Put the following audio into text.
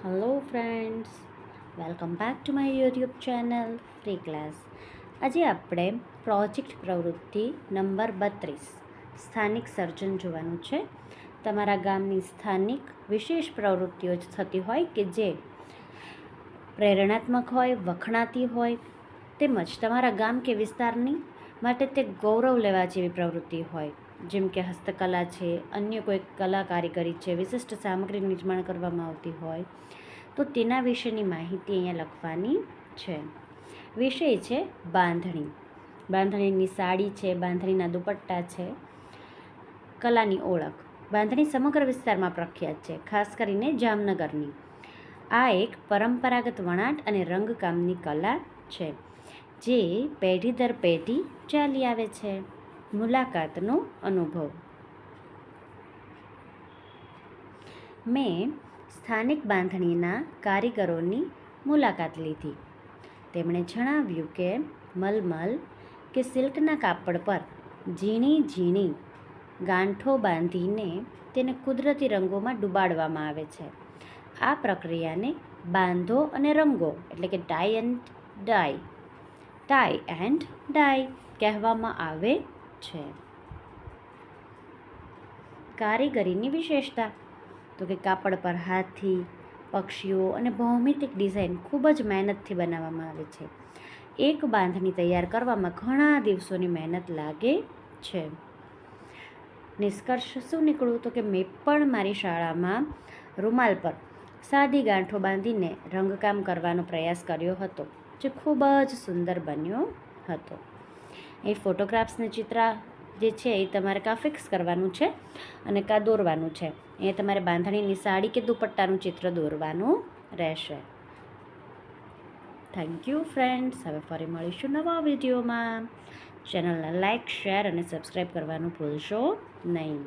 Hello friends, welcome back to my YouTube channel free class. આજે આપણે project પ્રવૃત્તિ number 32 સ્થાનિક સર્જન જોવાનું છે. તમારા ગામની સ્થાનિક વિશેષ પ્રવૃત્તિઓ જ થતી હોય કે જે પ્રેરણાત્મક હોય, વખણાતી હોય, તેમજ તમારા ગામ કે વિસ્તારની માટે તે ગૌરવ લેવા જેવી પ્રવૃત્તિ હોય, જેમ કે હસ્તકલા છે, અન્ય કોઈ કલા કારીગરી છે, વિશિષ્ટ સામગ્રી નિર્માણ કરવામાં આવતી હોય તો તેના વિશેની માહિતી અહીંયા લખવાની છે. વિષય છે બાંધણી. બાંધણીની સાડી છે, બાંધણીના દુપટ્ટા છે. કલાની ઓળખ. બાંધણી સમગ્ર વિસ્તારમાં પ્રખ્યાત છે, ખાસ કરીને જામનગરની. આ એક પરંપરાગત વણાટ અને રંગકામની કલા છે જે પેઢી દર પેઢી ચાલી આવે છે. મુલાકાતનો અનુભવ. મેં સ્થાનિક બાંધણીના કારીગરોની મુલાકાત લીધી. તેમણે જણાવ્યું કે મલમલ કે સિલ્કના કાપડ પર ઝીણી ઝીણી ગાંઠો બાંધીને તેને કુદરતી રંગોમાં ડૂબાડવામાં આવે છે. આ પ્રક્રિયાને બાંધો અને રંગો એટલે કે ટાઈ એન્ડ ડાય કહેવામાં આવે છે. કારીગરીની વિશેષતા તો કે કાપડ પર હાથી, પક્ષીઓ અને ભૌમિતિક ડિઝાઇન ખૂબ જ મહેનતથી બનાવવામાં આવે છે. એક બાંધણી તૈયાર કરવામાં ઘણા દિવસોની મહેનત લાગે છે. નિષ્કર્ષ શું નીકળ્યું તો કે મેં પણ મારી શાળામાં રૂમાલ પર સાદી ગાંઠો બાંધીને રંગકામ કરવાનો પ્રયાસ કર્યો હતો, જે ખૂબ જ સુંદર બન્યો હતો. એ ફોટોગ્રાફ્સને ચિત્ર જે છે એ તમારે કાં ફિક્સ કરવાનું છે અને કાં દોરવાનું છે. એ તમારે બાંધણીની સાડી કે દુપટ્ટાનું ચિત્ર દોરવાનું રહેશે. Thank you friends. હવે ફરી મળીશું નવા વિડીયોમાં. ચેનલને લાઇક, શેર અને સબસ્ક્રાઈબ કરવાનું ભૂલશો નહીં.